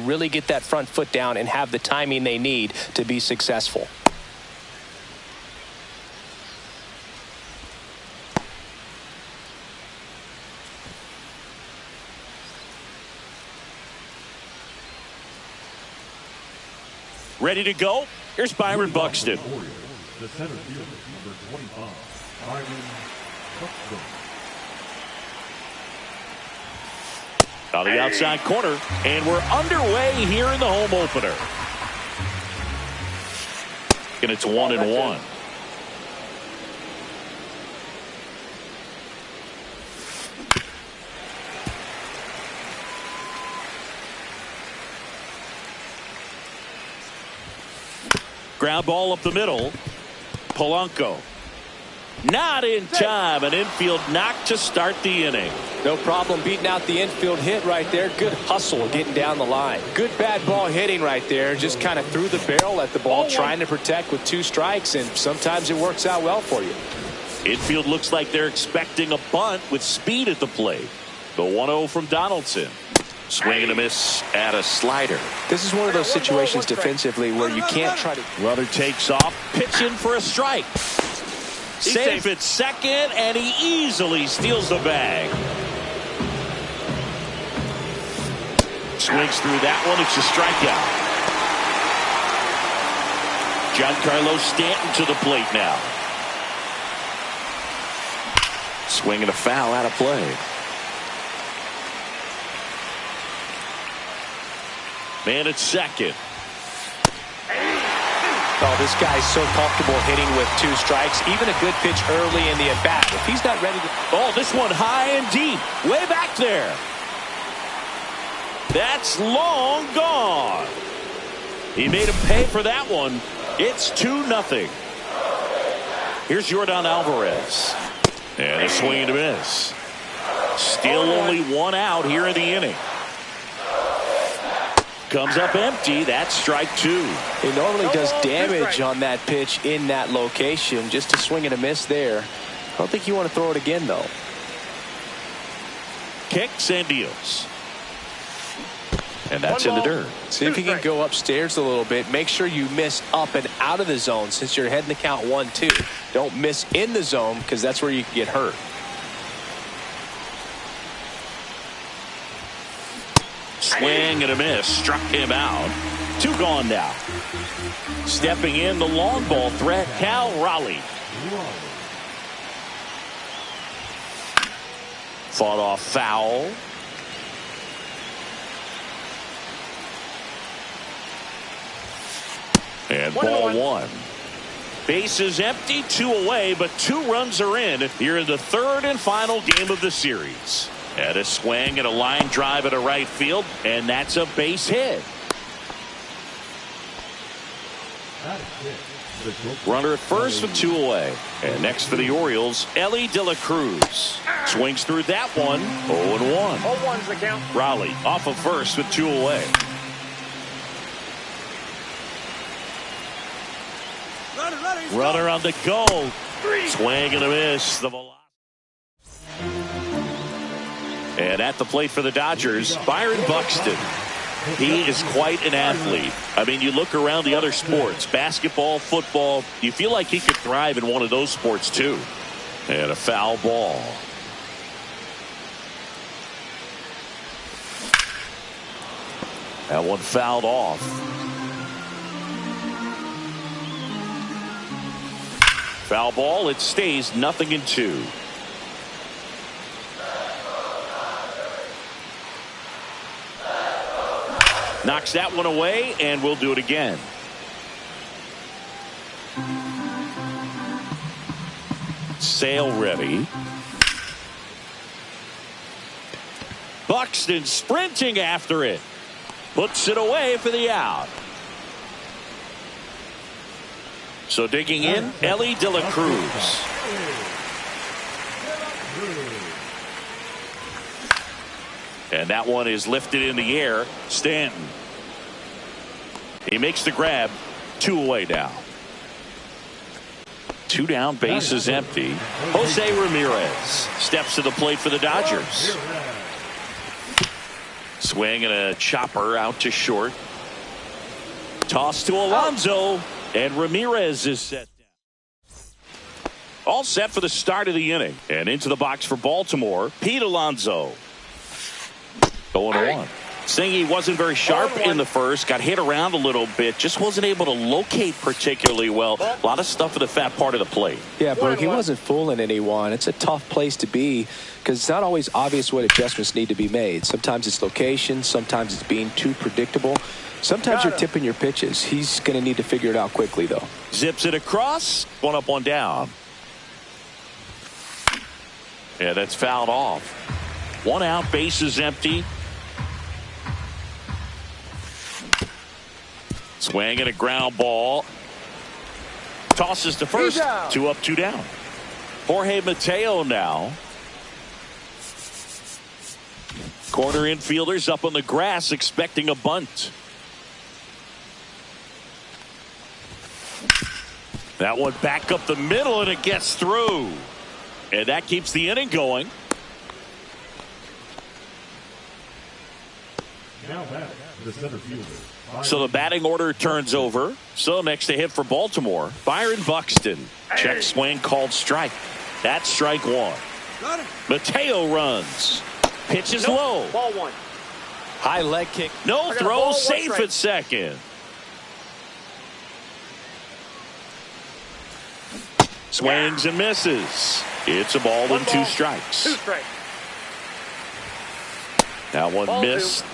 really get that front foot down and have the timing they need to be successful. Ready to go? Here's Byron Buxton. The center fielder, number 25, Byron Buxton. On the outside corner, and we're underway here in the home opener. And it's 1-1. Ground ball up the middle. Polanco. Not in time. An infield knock to start the inning. No problem beating out the infield hit right there. Good hustle getting down the line. Good bad ball hitting right there. Just kind of threw the barrel at the ball, trying to protect with 2 strikes, and sometimes it works out well for you. Infield looks like they're expecting a bunt with speed at the plate. The 1-0 from Donaldson. Swing and a miss at a slider. This is one of those situations defensively where you can't try to. Runner takes off, pitching for a strike. Safe at second, and he easily steals the bag. Swings through that one. It's a strikeout. Giancarlo Stanton to the plate now. Swing and a foul out of play. Man at second. Oh, this guy's so comfortable hitting with 2 strikes. Even a good pitch early in the at-bat. If he's not ready to... Oh, this one high and deep. Way back there. That's long gone. He made him pay for that one. It's 2-0. Here's Yordan Alvarez. And a swing and a miss. Still only 1 out here in the inning. Comes up empty. That's strike 2. He normally does damage on that pitch in that location. Just a swing and a miss there. I don't think you want to throw it again, though. Kicks and deals. And that's in the dirt. See if you can go upstairs a little bit. Make sure you miss up and out of the zone since you're heading the count 1-2. Don't miss in the zone because that's where you can get hurt. Swing and a miss. Struck him out. 2 gone now. Stepping in the long ball threat, Cal Raleigh. Fought off foul. And ball 1. Bases empty, 2 away, but 2 runs are in here in the 3rd and final game of the series. And a swing and a line drive at a right field, and that's a base hit. Runner at first with 2 away. And next for the Orioles, Elly De La Cruz. Swings through that one, 0-1. 0-1's the count. Raleigh off of first with 2 away. Runner on the go. Swing and a miss. The velocity. And at the plate for the Dodgers, Byron Buxton. He is quite an athlete. I mean, you look around the other sports, basketball, football, you feel like he could thrive in one of those sports too. And a foul ball. That one fouled off. Foul ball. It stays 0-2. Knocks that one away, and we'll do it again. Sale ready. Buxton sprinting after it. Puts it away for the out. So digging in, Elly De La Cruz. And that one is lifted in the air. Stanton. He makes the grab. 2 away now. 2 down, base is empty. Jose Ramirez steps to the plate for the Dodgers. Swing and a chopper out to short. Toss to Alonso, and Ramirez is set down. All set for the start of the inning. And into the box for Baltimore, Pete Alonso. 0-1. Saying he wasn't very sharp in the first, got hit around a little bit, just wasn't able to locate particularly well. A lot of stuff at the fat part of the plate. Yeah, Berg, he wasn't fooling anyone. It's a tough place to be because it's not always obvious what adjustments need to be made. Sometimes it's location, sometimes it's being too predictable. Sometimes you're tipping your pitches. He's going to need to figure it out quickly, though. Zips it across, one up, one down. Yeah, that's fouled off. One out, base is empty. Swing and a ground ball. Tosses to first. 2 up, 2 down. Jorge Mateo now. Corner infielders up on the grass expecting a bunt. That one back up the middle and it gets through. And that keeps the inning going. Now back, the center fielder. So the batting order turns over. So next to hit for Baltimore, Byron Buxton. Check swing called strike. That's strike 1. Mateo runs. Pitch is low. Ball 1. High leg kick. No throw, safe at second. Swings and misses. It's a ball and 2 strikes. 2 strikes. That one Ball missed. 2.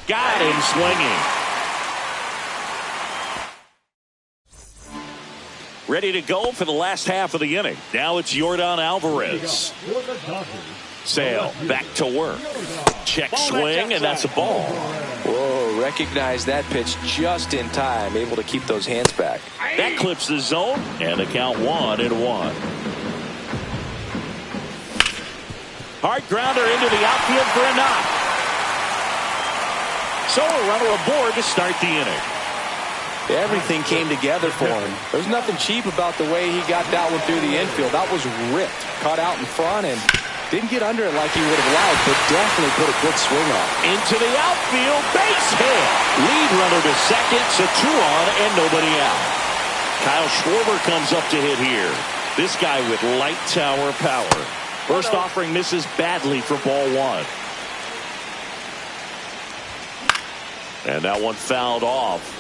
Got him swinging. Ready to go for the last half of the inning. Now it's Yordan Alvarez. Sale back to work. Check swing, and that's a ball. Whoa, recognize that pitch just in time. Able to keep those hands back. That clips the zone, and the count 1-1. Hard grounder into the outfield for a knock. So a runner aboard to start the inning. Everything came together for him. There's nothing cheap about the way he got that one through the infield. That was ripped. Caught out in front and didn't get under it like he would have liked, but definitely put a good swing on. Into the outfield, base hit. Lead runner to second, so 2 on and nobody out. Kyle Schwarber comes up to hit here. This guy with light tower power. First offering misses badly for ball 1. And that one fouled off.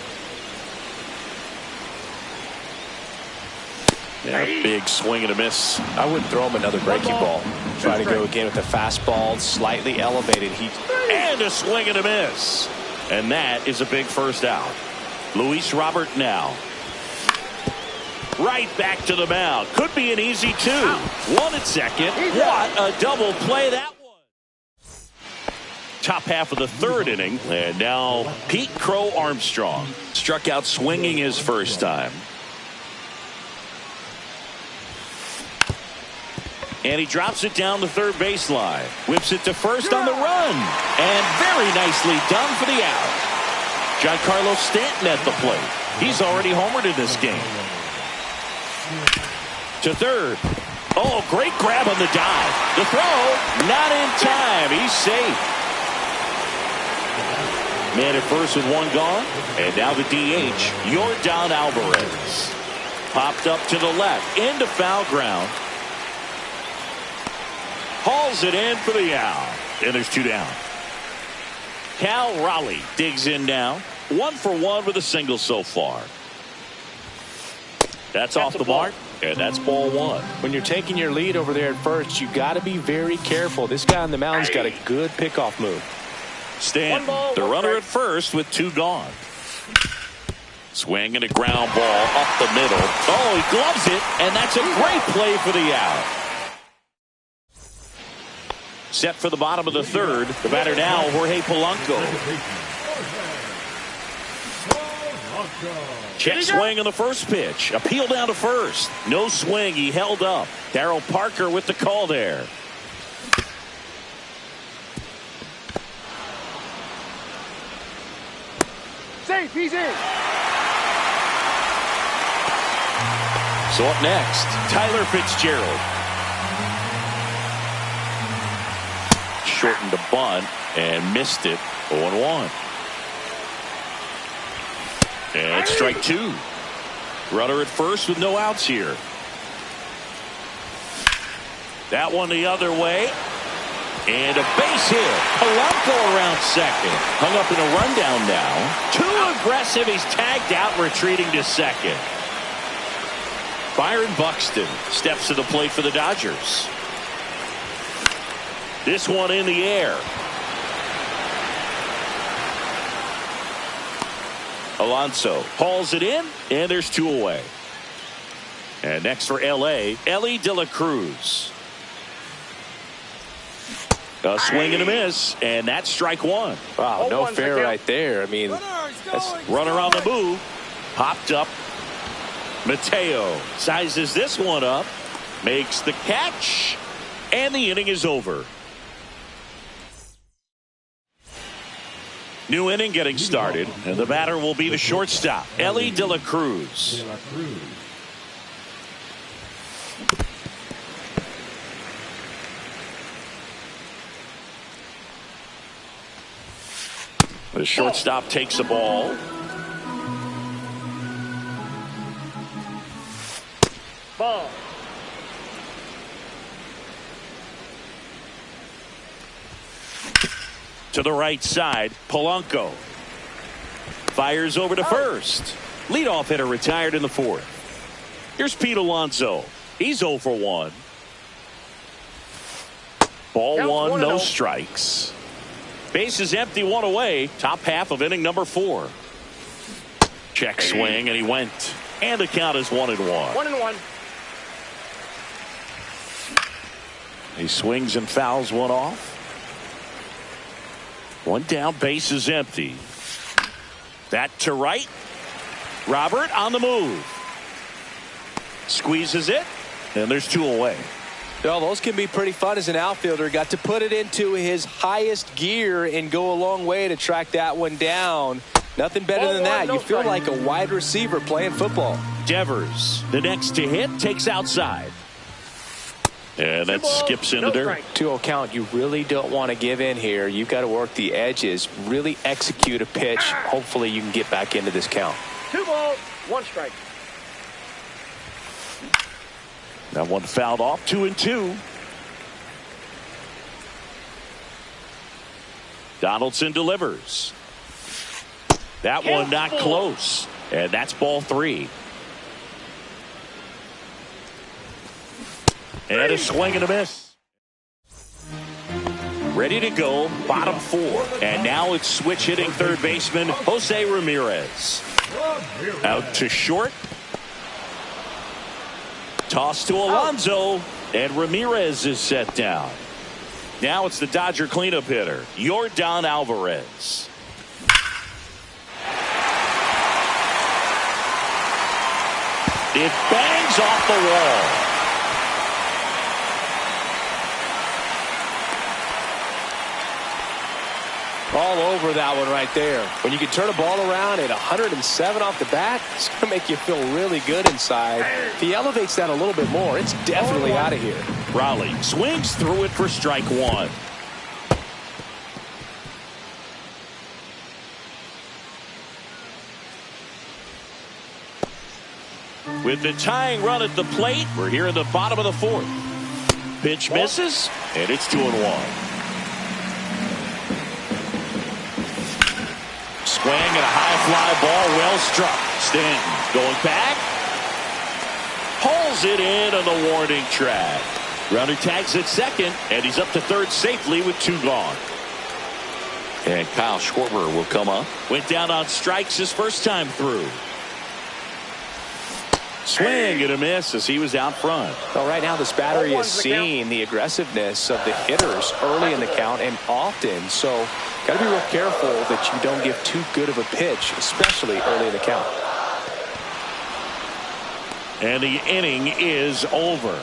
Yeah, big swing and a miss. I wouldn't throw him another breaking ball. Try to go again with the fastball, slightly elevated. And a swing and a miss. And that is a big first out. Luis Robert now. Right back to the mound. Could be an easy 2. 1 at second. What a double play that was. Top half of the 3rd inning. And now Pete Crow Armstrong. Struck out swinging his first time. And he drops it down the third baseline. Whips it to first on the run. And very nicely done for the out. Giancarlo Stanton at the plate. He's already homered in this game. To third. Oh, great grab on the dive. The throw, not in time. He's safe. Man at first with 1 gone. And now the DH, Yordan Alvarez. Popped up to the left. Into foul ground. Hauls it in for the out. And there's 2 down. Cal Raleigh digs in now. 1 for 1 with a single so far. That's off the mark. And that's ball 1. When you're taking your lead over there at first, you got to be very careful. This guy on the mound's got a good pickoff move. Stanton, the runner at first with 2 gone. Swing and a ground ball up the middle. Oh, he gloves it, and that's a great play for the out. Set for the bottom of the 3rd. The batter now, Jorge Polanco. Check swing on the first pitch. Appeal down to first. No swing. He held up. Darryl Parker with the call there. Safe, he's in. So up next, Tyler Fitzgerald. starting to bunt and missed it. 0-1. And strike two. Runner at first with no outs here. That one the other way. And a base hit. Polanco around second. Hung up in a rundown now. Too aggressive. He's tagged out, retreating to second. Byron Buxton steps to the plate for the Dodgers. This one in the air. Alonso hauls it in, and there's two away. And next for L.A., Ellie De La Cruz. A swing and a miss, and that's strike one. Wow, no fair right there. I mean, that's runner on the move. Popped up. Mateo sizes this one up, makes the catch, and the inning is over. New inning getting started, and the batter will be the shortstop, Ellie De La Cruz. The shortstop takes a ball. Ball. To the right side, Polanco fires over to first. Leadoff hitter retired in the fourth. Here's Pete Alonso. He's 0 for 1. Ball one, no strikes. Base is empty, one away. Top half of inning number 4. Check swing, and he went. And the count is 1-1. 1-1. He swings and fouls one off. One down, base is empty. That to right. Robert on the move. Squeezes it, and there's two away. Well, those can be pretty fun as an outfielder. Got to put it into his highest gear and go a long way to track that one down. Nothing better than that. You feel like a wide receiver playing football. Devers, the next to hit, takes outside. And that skips into dirt. 2-0 count. You really don't want to give in here. You've got to work the edges, really execute a pitch. Hopefully you can get back into this count. 2 balls, 1 strike. That one fouled off. 2-2. Donaldson delivers. That one not close. And that's ball 3. And a swing and a miss. Ready to go, bottom 4. And now it's switch hitting third baseman Jose Ramirez. Out to short. Toss to Alonso, and Ramirez is set down. Now it's the Dodger cleanup hitter, Yordan Alvarez. It bangs off the wall. All over that one right there. When you can turn a ball around at 107 off the bat, it's going to make you feel really good inside. If he elevates that a little bit more, it's definitely out of here. Raleigh swings through it for strike 1. With the tying run at the plate, we're here in the bottom of the 4th. Pitch misses, and it's 2-1. Swing and a high fly ball, well struck. Stanton going back. Pulls it in on the warning track. Runner tags at second, and he's up to third safely with 2 gone. And Kyle Schwarber will come up. Went down on strikes his first time through. Swing and a miss as he was out front. Well, right now this battery is seeing the aggressiveness of the hitters early in the count and often. So got to be real careful that you don't give too good of a pitch, especially early in the count. And the inning is over.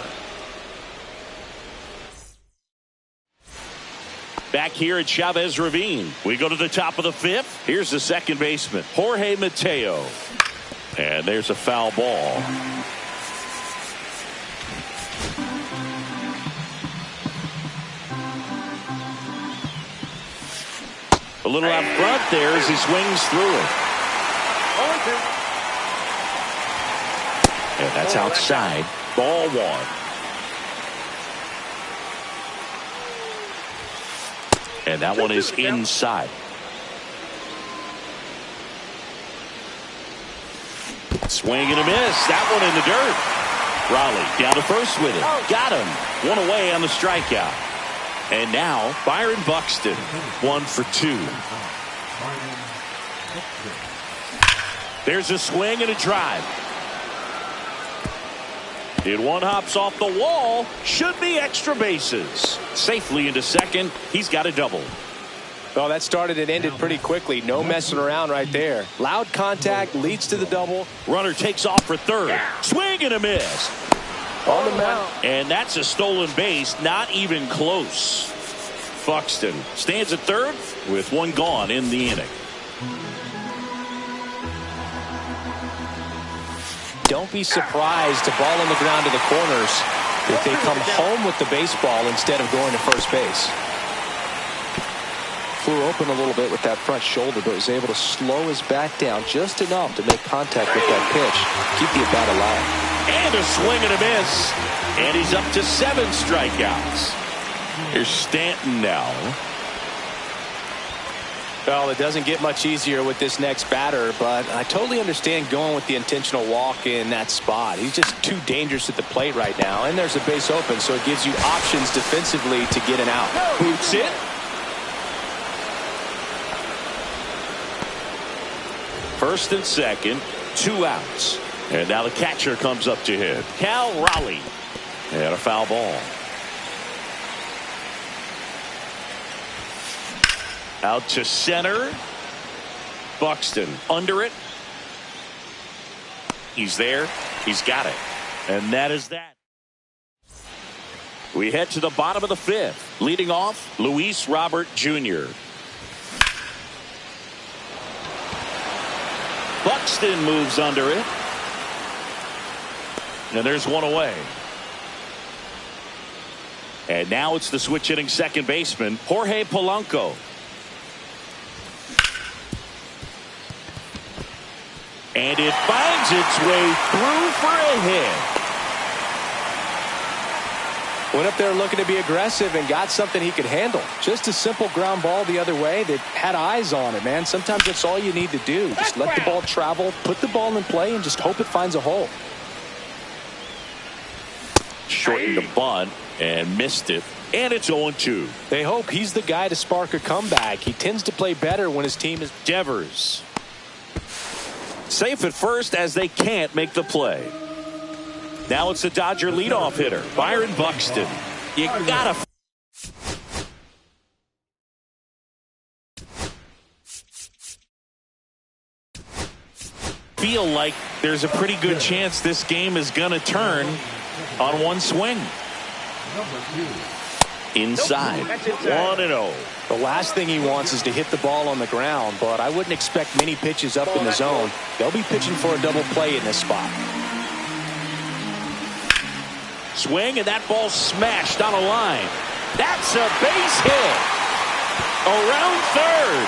Back here at Chavez Ravine, we go to the top of the 5th. Here's the second baseman, Jorge Mateo. And there's a foul ball. A little out front there as he swings through it. And that's outside. Ball one. And that one is inside. Swing and a miss. That one in the dirt. Raleigh down to first with it. Got him. One away on the strikeout. And now Byron Buxton, 1 for 2. There's a swing and a drive. And one hops off the wall. Should be extra bases. Safely into second. He's got a double. Well, that started and ended pretty quickly. No messing around right there. Loud contact leads to the double. Runner takes off for third. Swing and a miss. On the mound. And that's a stolen base. Not even close. Buxton stands at third with one gone in the inning. Don't be surprised to ball on the ground to the corners if they come home with the baseball instead of going to first base. Flew open a little bit with that front shoulder, but was able to slow his back down just enough to make contact with that pitch. Keep the at-bat alive. And a swing and a miss. And he's up to 7 strikeouts. Here's Stanton now. Well, it doesn't get much easier with this next batter, but I totally understand going with the intentional walk in that spot. He's just too dangerous at the plate right now, and there's a base open, so it gives you options defensively to get an out. Boots it. First and second, 2 outs. And now the catcher comes up to hit. Cal Raleigh. And a foul ball. Out to center. Buxton under it. He's there. He's got it. And that is that. We head to the bottom of the 5th. Leading off, Luis Robert Jr. Buxton moves under it. And there's one away. And now it's the switch hitting second baseman, Jorge Polanco. And it finds its way through for a hit. Went up there looking to be aggressive and got something he could handle. Just a simple ground ball the other way that had eyes on it, man. Sometimes that's all you need to do. Just let the ball travel, put the ball in play, and just hope it finds a hole. Shortened the bunt and missed it. And it's 0-2. They hope he's the guy to spark a comeback. He tends to play better when his team is Devers. Safe at first as they can't make the play. Now it's the Dodger leadoff hitter, Byron Buxton. You gotta feel like there's a pretty good chance this game is gonna turn on one swing. Inside. 1-0. The last thing he wants is to hit the ball on the ground, but I wouldn't expect many pitches up in the zone. They'll be pitching for a double play in this spot. Swing, and that ball smashed on a line. That's a base hit. Around third.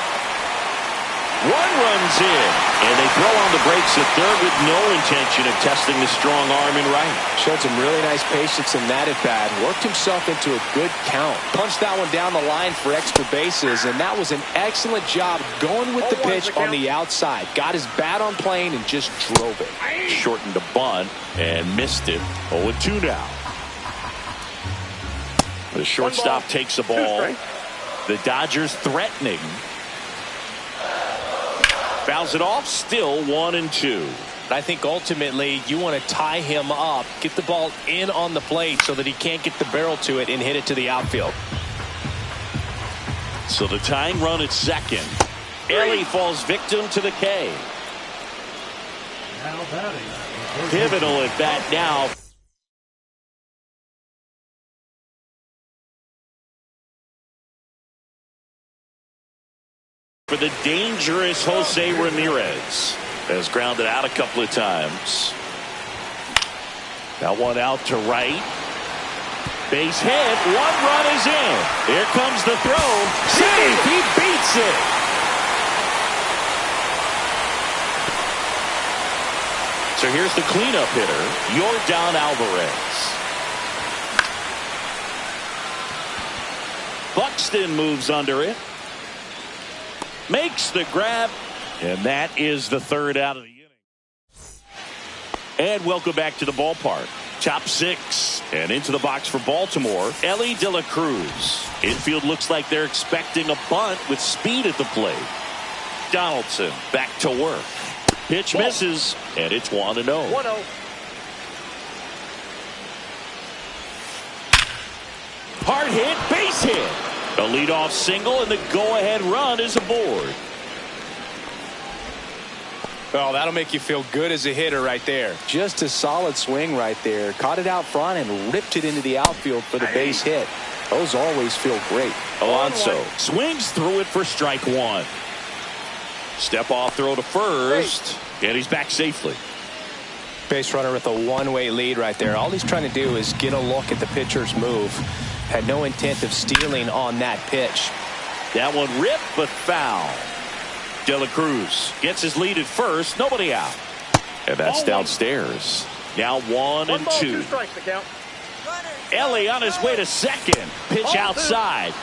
One runs in, and they throw on the brakes at third with no intention of testing the strong arm in right. Showed some really nice patience in that at-bat. Worked himself into a good count. Punched that one down the line for extra bases, and that was an excellent job going with the pitch on the outside. Got his bat on plane and just drove it. Shortened a bunt and missed it. 0-2 now. The shortstop takes the ball. The Dodgers threatening. Fouls it off, still 1-2. I think ultimately you want to tie him up, get the ball in on the plate so that he can't get the barrel to it and hit it to the outfield. So the tying run at second. Ellie falls victim to the K. Now batting. Pivotal at bat now. For the dangerous Jose Ramirez. Has grounded out a couple of times. That one out to right. Base hit. One run is in. Here comes the throw. Save. He beats it. So here's the cleanup hitter, Yordan Alvarez. Buxton moves under it. Makes the grab. And that is the third out of the inning. And welcome back to the ballpark. Top six. And into the box for Baltimore, Elly De La Cruz. Infield looks like they're expecting a bunt with speed at the plate. Donaldson back to work. Pitch misses, and it's 1-0. 1-0. Hard hit, base hit. A leadoff single, and the go-ahead run is aboard. Oh, that'll make you feel good as a hitter right there. Just a solid swing right there. Caught it out front and ripped it into the outfield for the base hit. Those always feel great. Alonso swings through it for strike one. Step off throw to first, and he's back safely. Base runner with a one-way lead right there. All he's trying to do is get a look at the pitcher's move. Had no intent of stealing on that pitch. That one ripped but foul. De La Cruz gets his lead at first. Nobody out. And that's downstairs. Now 1-2. 2 strikes to count. Elly on his way to second. Pitch outside.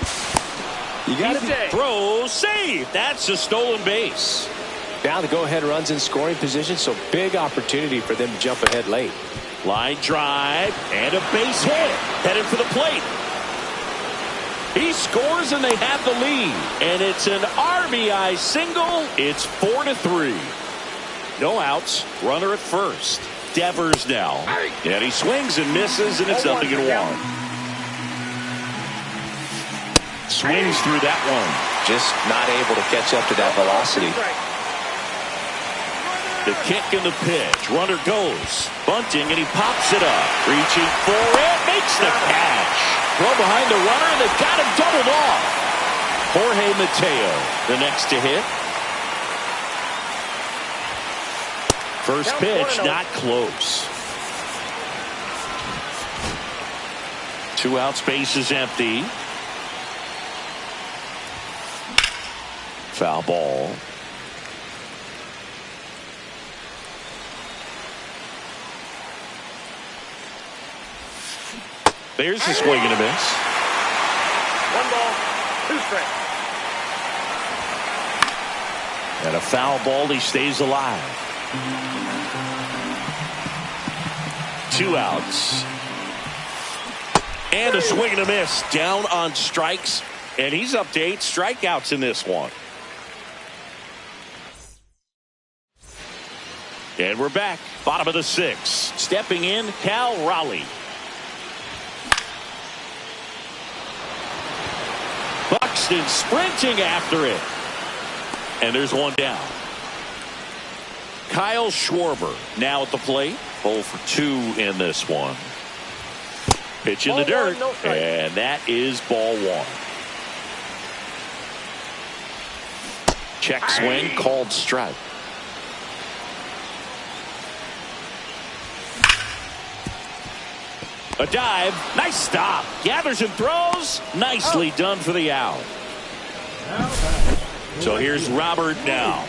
You got to throw, save. That's a stolen base. Now the go-ahead runs in scoring position, so big opportunity for them to jump ahead late. Line drive and a base hit. Headed for the plate. He scores and they have the lead. And it's an RBI single. It's 4-3. No outs. Runner at first. Devers now. And he swings and misses, and it's 0-1. Swings through that one. Just not able to catch up to that velocity. The kick and the pitch. Runner goes. Bunting, and he pops it up. Reaching for it. Makes the catch. Throw behind the runner, and they've got him doubled off. Jorge Mateo, the next to hit. First pitch, not close. 2 outs, base is empty. Foul ball. There's a swing and a miss. 1 ball, 2 strikes. And a foul ball, he stays alive. 2 outs. And a swing and a miss. Down on strikes. And he's up to 8 strikeouts in this one. And we're back. Bottom of the 6th. Stepping in, Cal Raleigh. Buxton sprinting after it. And there's one down. Kyle Schwarber now at the plate. 0 for 2 in this one. Pitch in the dirt. And that is ball 1. Check swing, called strike. A dive. Nice stop. Gathers and throws. Nicely done for the out. So here's Robert now.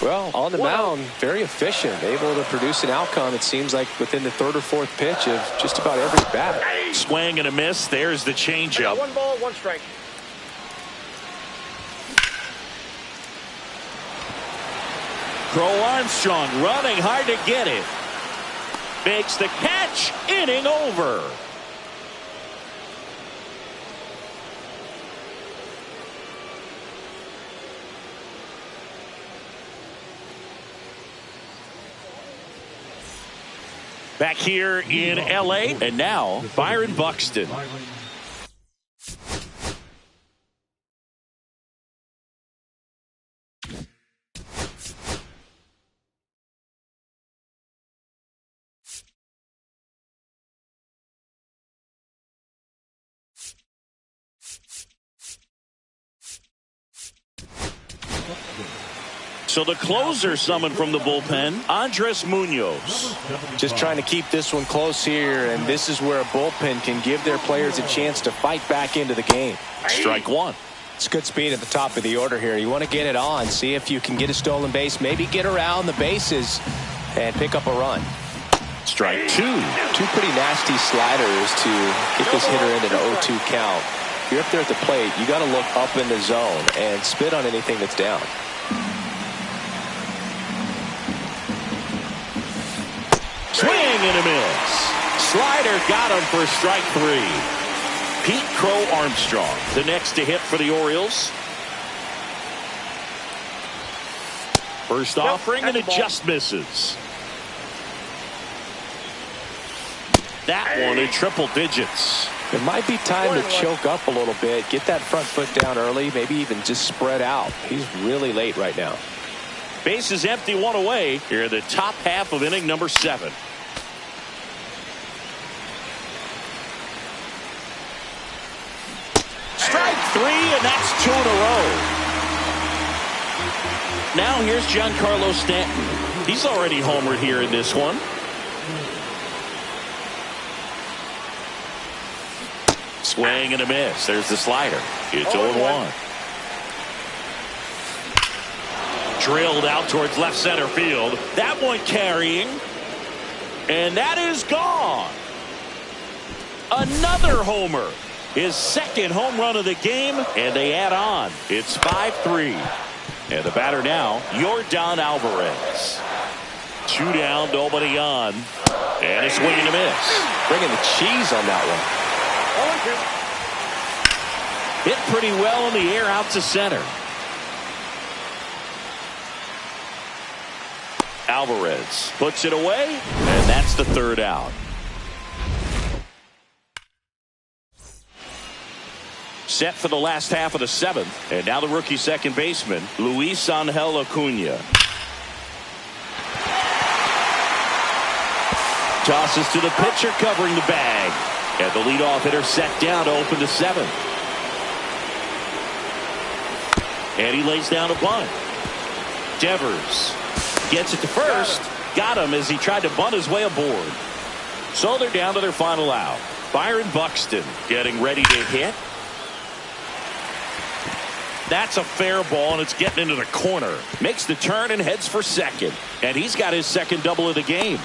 Well, on the mound, very efficient, able to produce an outcome, it seems like, within the 3rd or 4th pitch of just about every bat. Swing and a miss. There's the changeup. 1 ball, 1 strike. Crow Armstrong running hard to get it. Makes the catch. Inning over. Back here in L.A. And now Byron Buxton. So the closer summoned from the bullpen, Andres Munoz. Just trying to keep this one close here, and this is where a bullpen can give their players a chance to fight back into the game. Strike 1. It's good speed at the top of the order here. You want to get it on, see if you can get a stolen base, maybe get around the bases and pick up a run. Strike two. Two pretty nasty sliders to get this hitter into an 0-2 count. If you're up there at the plate, you got to look up in the zone and spit on anything that's down. Swing and a miss. Slider got him for strike three. Pete Crow Armstrong, the next to hit for the Orioles. First offering, and it just misses. That one in triple digits. It might be time to choke up a little bit, get that front foot down early, maybe even just spread out. He's really late right now. Base is empty, one away here in the top half of inning number 7. Strike three, and that's 2 in a row. Now here's Giancarlo Stanton. He's already homered here in this one. Swing and a miss. There's the slider. It's 0-1. Drilled out towards left center field. That one carrying. And that is gone. Another homer. His second home run of the game. And they add on. It's 5-3. And the batter now, Yordan Alvarez. 2 down, nobody on. And a swing and a miss. Bringing the cheese on that one. Hit pretty well in the air out to center. Alvarez puts it away, and that's the 3rd out. Set for the last half of the 7th, and now the rookie second baseman, Luis Angel Acuna. Tosses to the pitcher covering the bag. And the leadoff hitter set down to open the 7th. And he lays down a bunt. Devers gets it to first. Got him as he tried to bunt his way aboard. So they're down to their final out. Byron Buxton getting ready to hit. That's a fair ball, and it's getting into the corner. Makes the turn and heads for second. And he's got his second double of the game.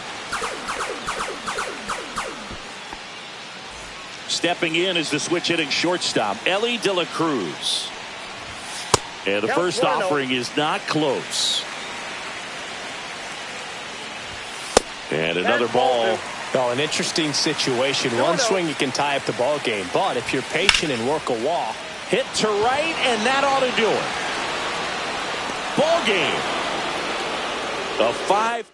Stepping in is the switch hitting shortstop, Ellie De La Cruz. And the first offering is not close. And another ball. Well, an interesting situation. One swing you can tie up the ball game, but if you're patient and work a walk, hit to right, and that ought to do it. Ball game. A 5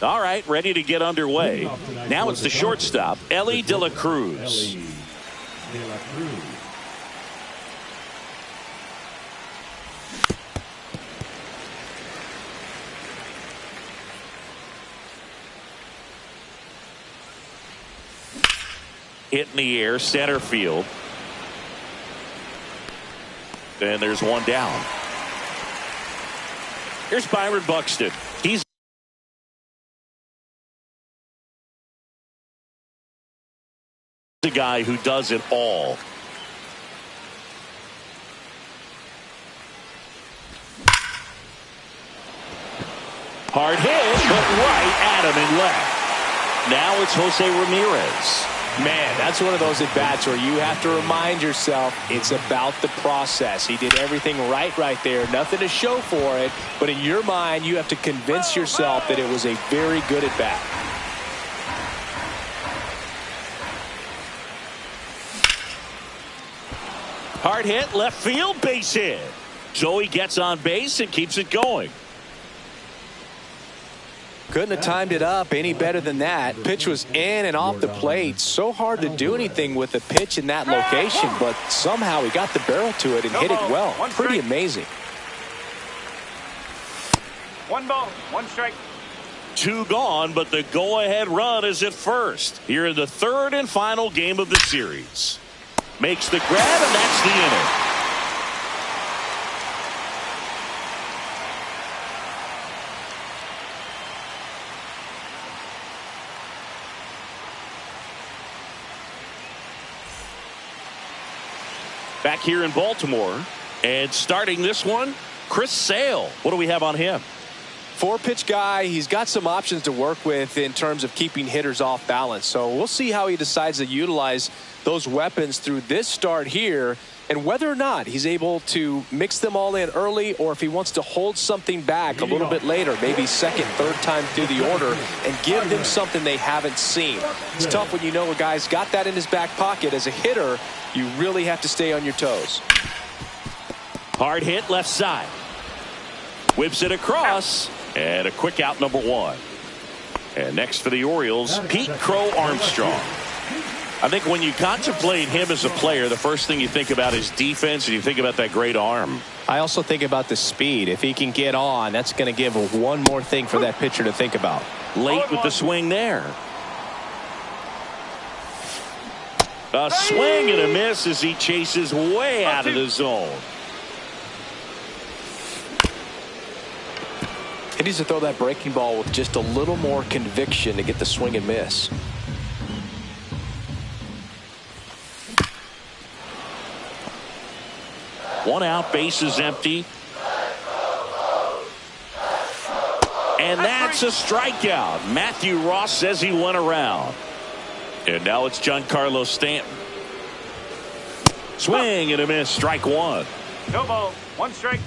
All right, ready to get underway. Now it's the shortstop, Ellie De La Cruz. Hit in the air, center field. And there's one down. Here's Byron Buxton. He's the guy who does it all. Hard hit, but right at him and left. Now it's Jose Ramirez. Man, that's one of those at-bats where you have to remind yourself it's about the process. He did everything right there. Nothing to show for it. But in your mind, you have to convince yourself that it was a very good at-bat. Hard hit, left field, base hit. So he gets on base and keeps it going. Couldn't have timed it up any better than that. Pitch was in and off the plate. So hard to do anything with a pitch in that location, but somehow he got the barrel to it and hit it well. Pretty amazing. 1 ball, 1 strike. 2 gone, but the go-ahead run is at first. Here in the third and final game of the series. Makes the grab, and that's the inning. Back here in Baltimore, and starting this one, Chris Sale. What do we have on him? 4-pitch guy. He's got some options to work with in terms of keeping hitters off balance. So we'll see how he decides to utilize those weapons through this start here, and whether or not he's able to mix them all in early, or if he wants to hold something back a little bit later, maybe second, third time through the order, and give them something they haven't seen. It's tough when you know a guy's got that in his back pocket. As a hitter, you really have to stay on your toes. Hard hit left side. Whips it across, and a quick out, number 1. And next for the Orioles, Pete Crow Armstrong. I think when you contemplate him as a player, the first thing you think about is defense, and you think about that great arm. I also think about the speed. If he can get on, that's going to give one more thing for that pitcher to think about. Late with the swing there. A swing and a miss as he chases way out of the zone. He needs to throw that breaking ball with just a little more conviction to get the swing and miss. One out, bases empty. And that's a strikeout. Matthew Ross says he went around. And now it's Giancarlo Stanton. Swing and a miss, strike 1. No ball, 1 strike.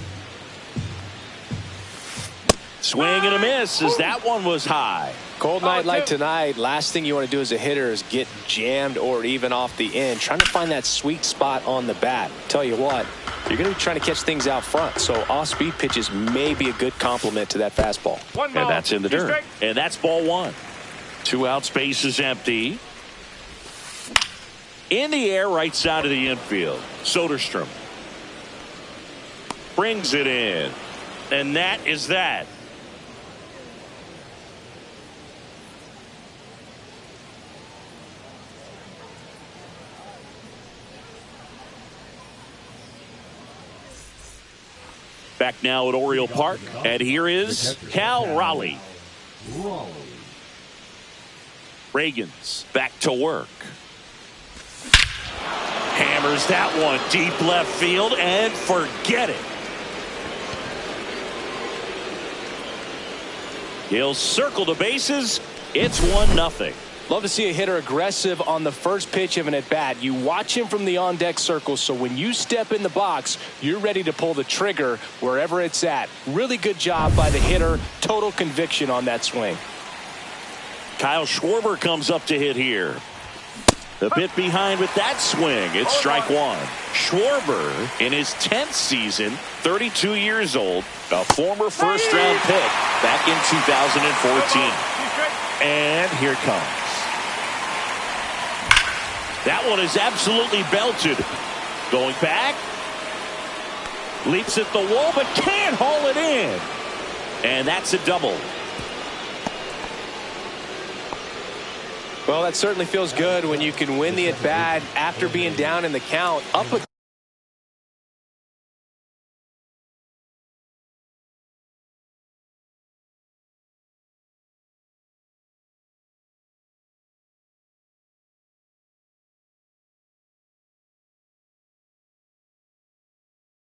Swing and a miss as that one was high. Cold night like tonight, last thing you want to do as a hitter is get jammed or even off the end. Trying to find that sweet spot on the bat. Tell you what, you're going to be trying to catch things out front. So off-speed pitches may be a good complement to that fastball. 1 ball, and that's in the dirt. strike. And that's ball 1. 2 outs, base is empty. In the air, right side of the infield. Soderstrom brings it in. And that is that. Back now at Oriole Park, and here is Cal Raleigh. Reagan's back to work. Hammers that one deep left field, and forget it. He'll circle the bases. It's 1-0. Love to see a hitter aggressive on the first pitch of an at-bat. You watch him from the on-deck circle, so when you step in the box, you're ready to pull the trigger wherever it's at. Really good job by the hitter. Total conviction on that swing. Kyle Schwarber comes up to hit here. A bit behind with that swing. It's strike one. Schwarber, in his 10th season, 32 years old, a former first-round pick back in 2014. And here it comes. That one is absolutely belted. Going back. Leaps at the wall, but can't haul it in. And that's a double. Well, that certainly feels good when you can win the at-bat after being down in the count. Up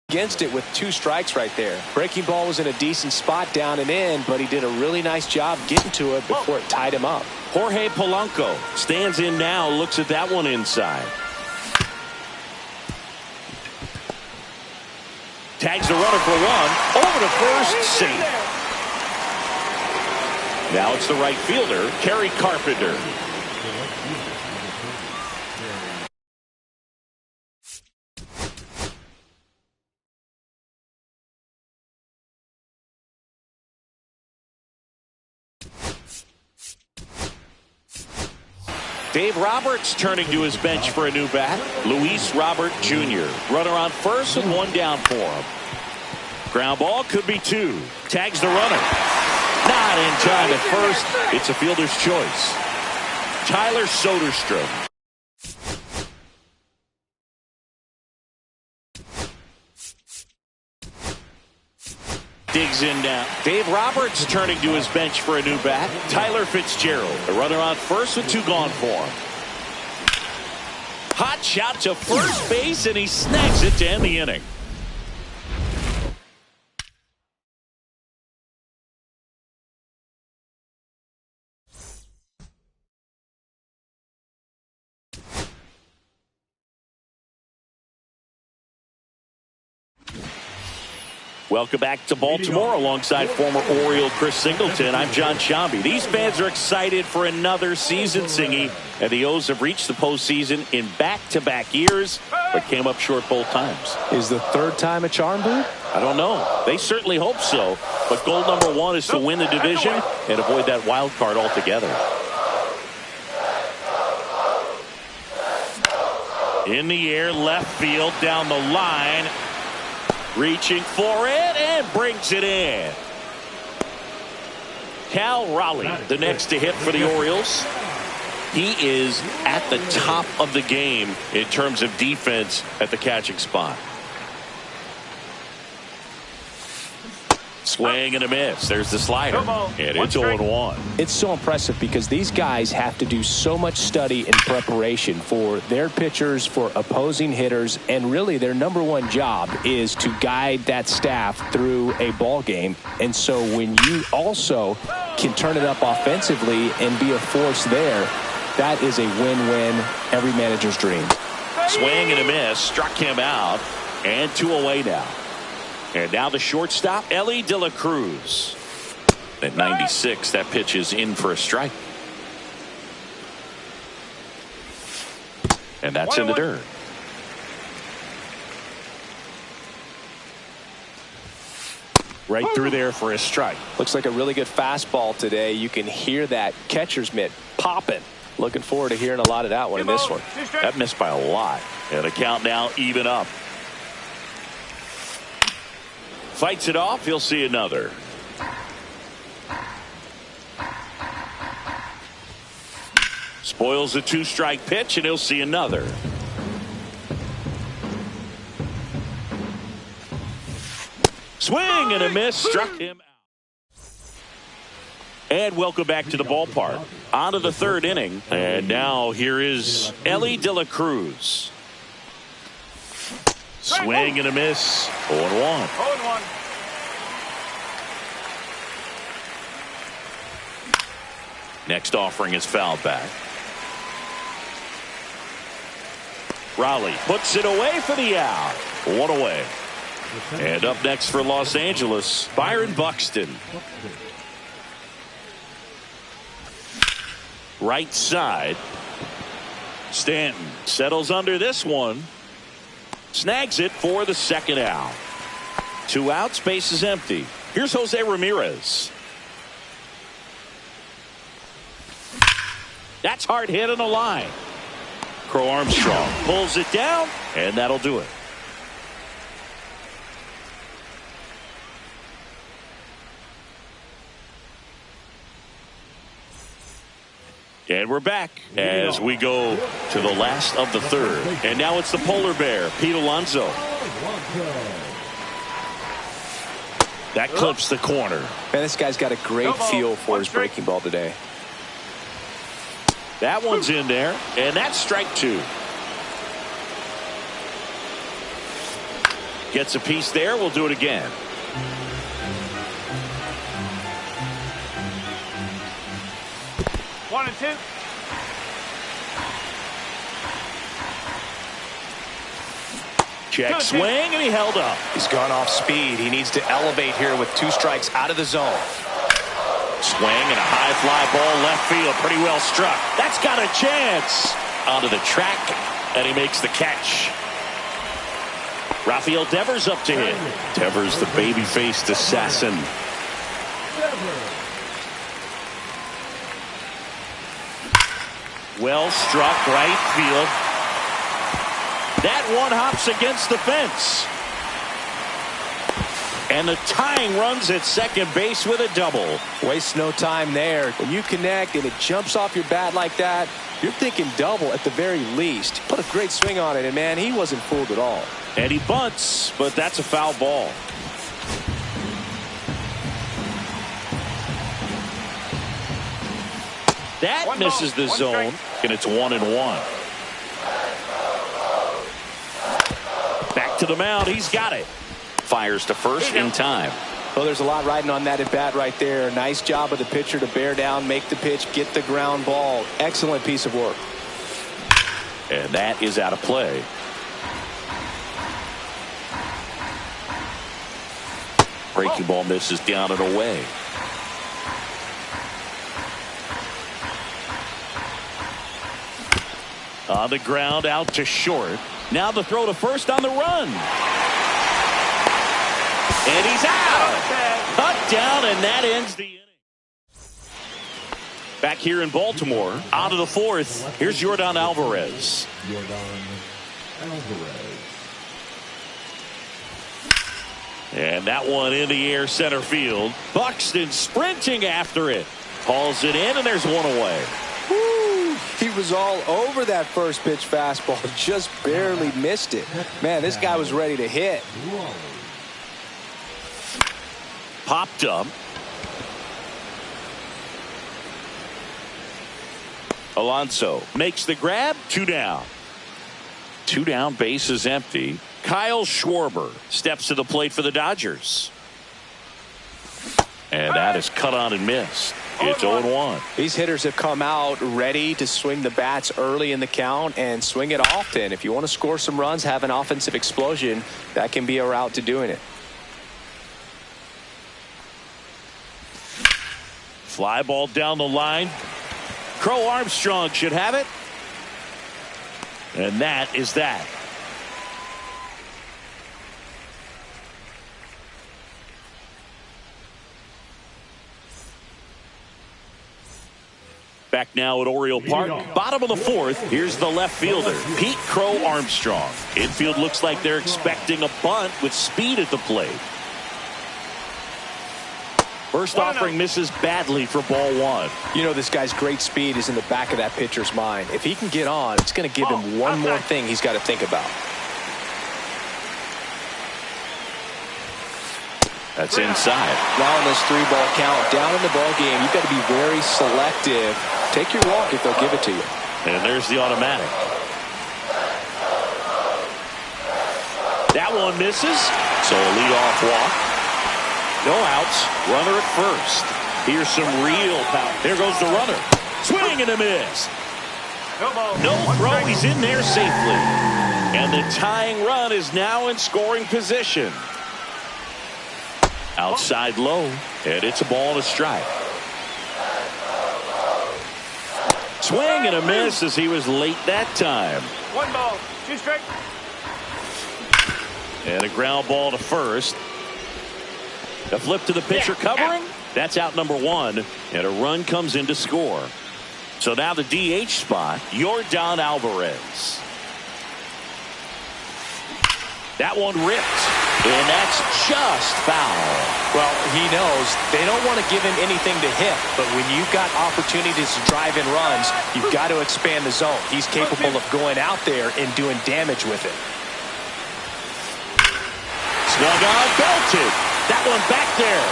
against it with 2 strikes right there. Breaking ball was in a decent spot down and in, but he did a really nice job getting to it before it tied him up. Jorge Polanco stands in now, looks at that one inside. Tags the runner for one. Over to first, safe. Now it's the right fielder, Kerry Carpenter. Dave Roberts turning to his bench for a new bat. Luis Robert Jr. Runner on first and one down for him. Ground ball could be 2. Tags the runner. Not in time at first. It's a fielder's choice. Tyler Soderstrom. Digs in now. Dave Roberts turning to his bench for a new bat. Tyler Fitzgerald. The runner on first with 2 gone for him. Hot shot to first base, and he snags it to end the inning. Welcome back to Baltimore alongside former Oriole Chris Singleton. I'm John Shambi. These fans are excited for another season, Singy, and the O's have reached the postseason in back-to-back years, but came up short both times. Is the 3rd time a charm, Boo? I don't know. They certainly hope so, but goal number 1 is to win the division and avoid that wild card altogether. In the air, left field, down the line. Reaching for it and brings it in. Cal Raleigh, the next to hit for the Orioles. He is at the top of the game in terms of defense at the catching spot. Swing and a miss. There's the slider. And it's 0-1. It's so impressive because these guys have to do so much study and preparation for their pitchers, for opposing hitters, and really their number 1 job is to guide that staff through a ball game. And so when you also can turn it up offensively and be a force there, that is a win-win, every manager's dream. Swing and a miss. Struck him out. And 2 away now. And now the shortstop, Ellie De La Cruz. At 96, that pitch is in for a strike. And that's in the dirt. Right through there for a strike. Looks like a really good fastball today. You can hear that catcher's mitt popping. Looking forward to hearing a lot of that one in this one. That missed by a lot. And the count now even up. Fights it off. He'll see another. Spoils a 2-strike pitch, and he'll see another. Swing and a miss. Struck him out. And welcome back to the ballpark. On to the 3rd inning. And now here is Ellie De La Cruz. Swing and a miss. 0-1. 0-1. Next offering is fouled back. Raleigh puts it away for the out. 1 away. And up next for Los Angeles, Byron Buxton. Right side. Stanton settles under this one. Snags it for the second out. 2 outs, base is empty. Here's Jose Ramirez. That's hard hit on the line. Crow Armstrong pulls it down, and that'll do it. And we're back as we go to the last of the third. And now it's the polar bear, Pete Alonso. That clips the corner. Man, this guy's got a great feel for his breaking ball today. That one's in there, and that's strike 2. Gets a piece there. We'll do it again. One and two. Check swing, and he held up. He's gone off speed. He needs to elevate here with 2 strikes out of the zone. Swing and a high fly ball left field. Pretty well struck. That's got a chance. Onto the track, and he makes the catch. Rafael Devers up to hit. Devers, the baby-faced assassin. Well struck, right field. That one hops against the fence. And the tying runs at second base with a double. Waste no time there. When you connect and it jumps off your bat like that, you're thinking double at the very least. Put a great swing on it, and man, he wasn't fooled at all. And he bunts, but that's a foul ball. That misses the zone, and it's 1-1. Back to the mound. He's got it. Fires to first in time. Well, there's a lot riding on that at bat right there. Nice job of the pitcher to bear down, make the pitch, get the ground ball. Excellent piece of work. And that is out of play. Breaking ball misses down and away. On the ground, out to short. Now the throw to first on the run. And he's out. Cut down, and that ends the inning. Back here in Baltimore, out of the fourth. Here's Yordan Alvarez. And that one in the air center field. Buxton sprinting after it. Hauls it in, and there's one away. Woo! He was all over that first pitch fastball. Just barely missed it. Man, this guy was ready to hit. Popped up. Alonso makes the grab. 2 down. 2 down, base is empty. Kyle Schwarber steps to the plate for the Dodgers. And that is cut on and missed. It's 0-1. These hitters have come out ready to swing the bats early in the count and swing it often. If you want to score some runs, have an offensive explosion, that can be a route to doing it. Fly ball down the line. Crow Armstrong should have it. And that is that. Back now at Oriole Park, bottom of the fourth. Here's the left fielder, Pete Crow Armstrong. Infield looks like they're expecting a bunt with speed at the plate. First offering misses badly for ball 1. You know, this guy's great speed is in the back of that pitcher's mind. If he can get on, it's going to give him one more thing he's got to think about. That's inside. Now in this 3-ball count, down in the ball game, you've got to be very selective. Take your walk if they'll give it to you. And there's the automatic. That one misses. So a leadoff walk. No outs. Runner at first. Here's some real power. There goes the runner. Swing and a miss. No throw. He's in there safely. And the tying run is now in scoring position. Outside low. And it's a ball and a strike. Swing and a miss as he was late that time. 1 ball, 2 strikes. And a ground ball to first. The flip to the pitcher covering. That's out number 1. And a run comes in to score. So now the DH spot, Yordan Alvarez. That one ripped. And that's just foul. Well, he knows they don't want to give him anything to hit, but when you've got opportunities to drive in runs, you've got to expand the zone. He's capable of going out there and doing damage with it. Swung on, belted. That one back there.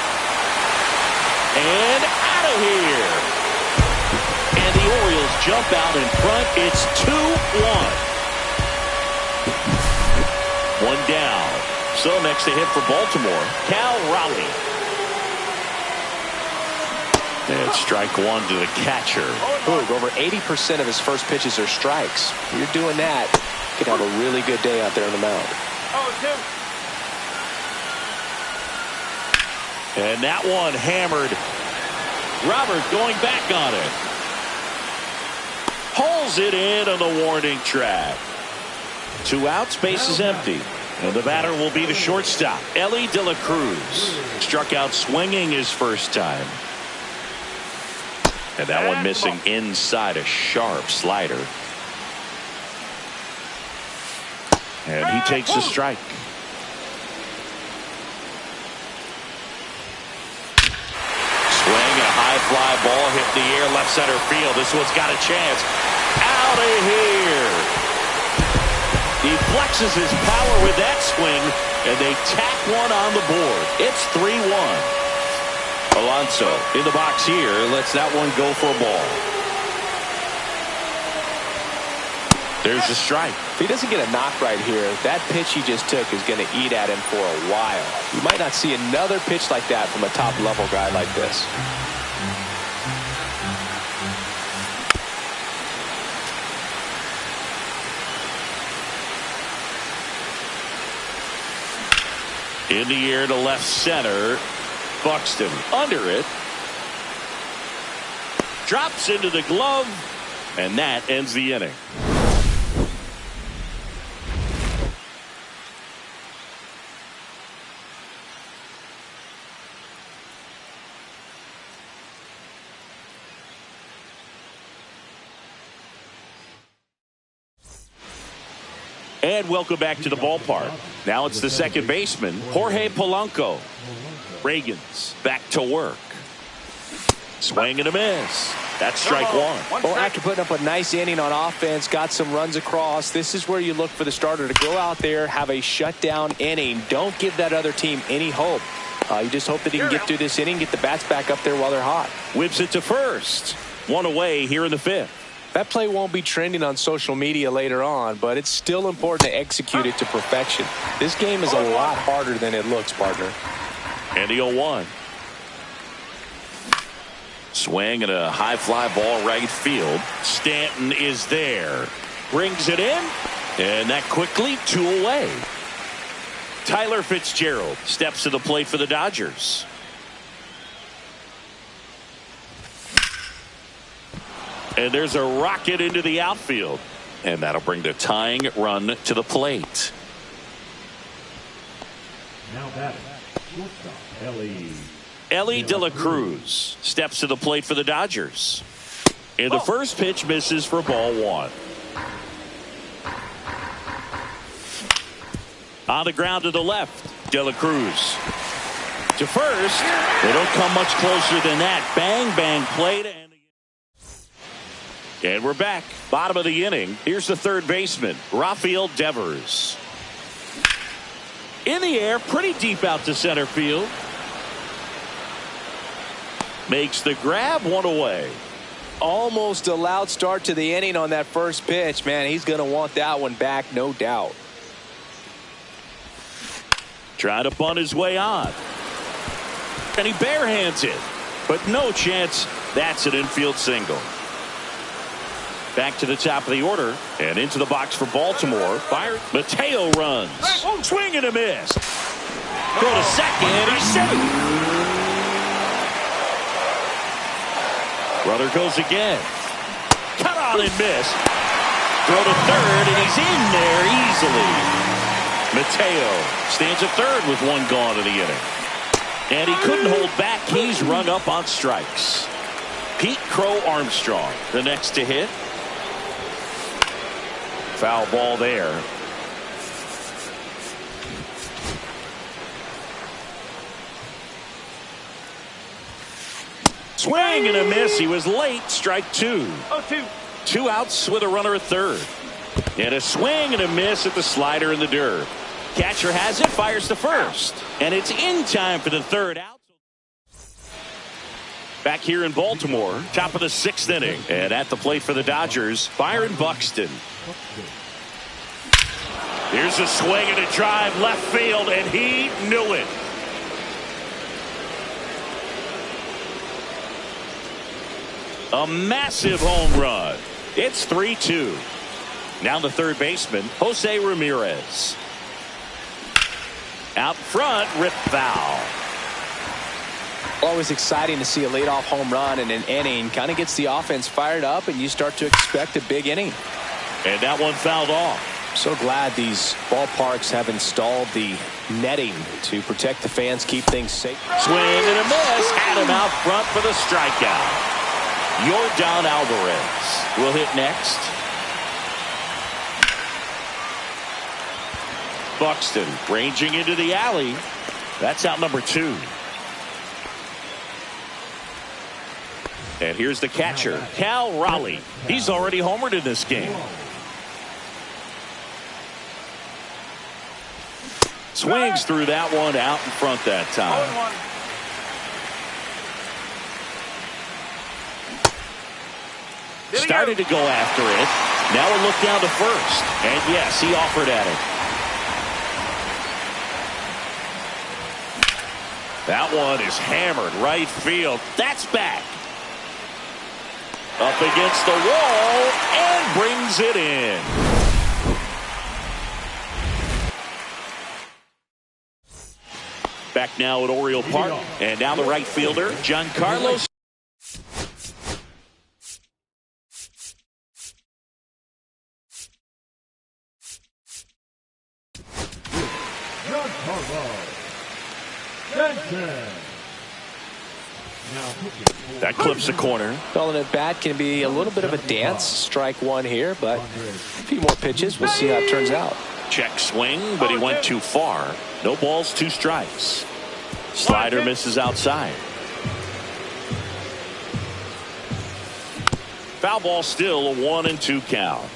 And out of here. And the Orioles jump out in front. It's 2-1. One down. So next to hit for Baltimore, Cal Raleigh. And strike 1 to the catcher. Ooh, over 80% of his first pitches are strikes. If you're doing that, you could have a really good day out there on the mound. 0-2. And that one hammered. Robert going back on it. Pulls it in on the warning track. 2 outs, base is empty. And the batter will be the shortstop, Ellie De La Cruz. Struck out swinging his first time. And that one missing inside a sharp slider. And he takes a strike. Swing, a high fly ball hit in the air, left center field. This one's got a chance. Out of here. He flexes his power with that swing, and they tack one on the board. It's 3-1. Alonso in the box here lets that one go for a ball. There's a strike. If he doesn't get a knock right here, that pitch he just took is going to eat at him for a while. You might not see another pitch like that from a top-level guy like this. In the air to left center. Buxton under it. Drops into the glove. And that ends the inning. And welcome back to the ballpark. Now it's the second baseman, Jorge Polanco. Reagan's back to work. Swing and a miss. That's strike 1. Well, after putting up a nice inning on offense, got some runs across, this is where you look for the starter to go out there, have a shutdown inning. Don't give that other team any hope. You just hope that he can get through this inning, get the bats back up there while they're hot. Whips it to first. 1 away here in the 5th. That play won't be trending on social media later on, but it's still important to execute it to perfection. This game is a lot harder than it looks, partner. And the 0-1. Swing and a high fly ball right field. Stanton is there. Brings it in. And that quickly 2 away. Tyler Fitzgerald steps to the plate for the Dodgers. And there's a rocket into the outfield. And that'll bring the tying run to the plate. Now batting, shortstop, Ellie De La Cruz steps to the plate for the Dodgers. And the first pitch misses for ball 1. On the ground to the left, De La Cruz. To first, they don't come much closer than that. Bang, bang, played. And we're back. Bottom of the inning. Here's the third baseman, Rafael Devers. In the air, pretty deep out to center field. Makes the grab, 1 away. Almost a loud start to the inning on that first pitch. Man, he's going to want that one back, no doubt. Trying to bunt his way on. And he barehands it. But no chance. That's an infield single. Back to the top of the order and into the box for Baltimore. Fire. Mateo runs. Swing and a miss. Go to second. He's safe. Brother goes again. Cut on and miss. Throw to third, and he's in there easily. Mateo stands at third with one gone in the inning. And he couldn't hold back. He's rung up on strikes. Pete Crow Armstrong, the next to hit. Foul ball there. Swing and a miss. He was late. Strike two. 0-2. 2 outs with a runner at third. And a swing and a miss at the slider in the dirt. Catcher has it, fires to first. And it's in time for the third out. Back here in Baltimore, top of the 6th inning. And at the plate for the Dodgers, Byron Buxton. Here's a swing and a drive left field, and he knew it. A massive home run. It's 3-2. Now the third baseman, Jose Ramirez. Out front, rip foul. Always exciting to see a leadoff home run in an inning. Kind of gets the offense fired up, and you start to expect a big inning. And that one fouled off. So glad these ballparks have installed the netting to protect the fans, keep things safe. Swing and a miss. Had him out front for the strikeout. Yordan Alvarez will hit next. Buxton ranging into the alley. That's out number 2. And here's the catcher, Cal Raleigh. He's already homered in this game. Swings through that one, out in front that time. 0-1. Started to go after it. Now a look down to first. And yes, he offered at it. That one is hammered right field. That's back. Up against the wall and brings it in. Back now at Oriole Park. And now the right fielder, Giancarlo. That clips the corner. Calling it bat can be a little bit of a dance. Strike one here, but a few more pitches. We'll see how it turns out. Check swing, but he went too far. No balls, 2 strikes. Slider misses outside. Foul ball still, a 1-2 count.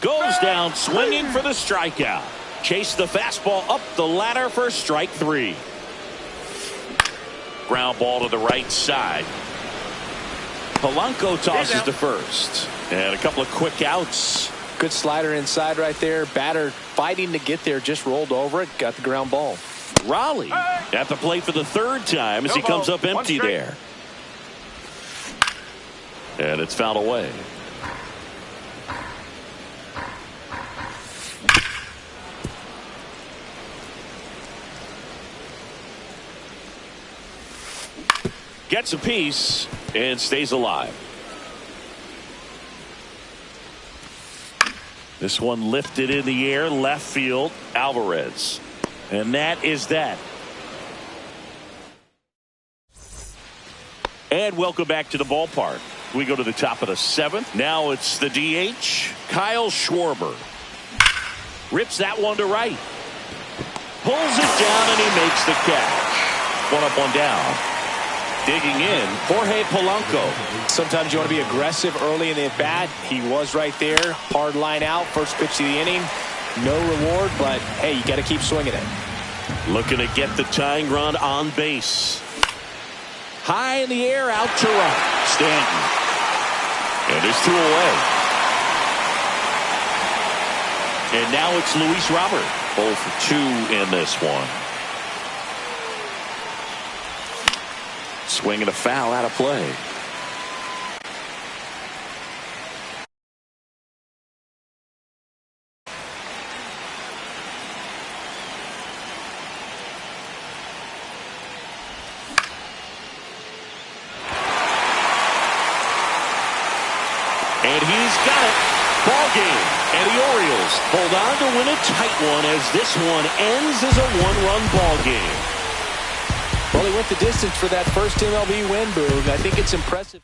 Goes down swinging for the strikeout. Chase the fastball up the ladder for strike 3. Ground ball to the right side. Polanco tosses to first. And a couple of quick outs. Good slider inside right there. Batter fighting to get there, just rolled over it. Got the ground ball. Raleigh at the plate for the 3rd time as he comes up empty there. And it's fouled away. Gets a piece and stays alive. This one lifted in the air, left field, Alvarez. And that is that. And welcome back to the ballpark. We go to the top of the 7th. Now it's the DH, Kyle Schwarber. Rips that one to right. Pulls it down and he makes the catch. 1 up, 1 down. Digging in, Jorge Polanco. Sometimes you want to be aggressive early in the at-bat. He was right there. Hard line out. First pitch of the inning. No reward, but, hey, you got to keep swinging it. Looking to get the tying run on base. High in the air, out to right. Stanton. And there's 2 away. And now it's Luis Robert. 0 for 2 in this one. Swinging a foul out of play. And he's got it. Ball game. And the Orioles hold on to win a tight one as this one ends as a one-run ball game. Well, he went the distance for that first MLB win, Boog. I think it's impressive.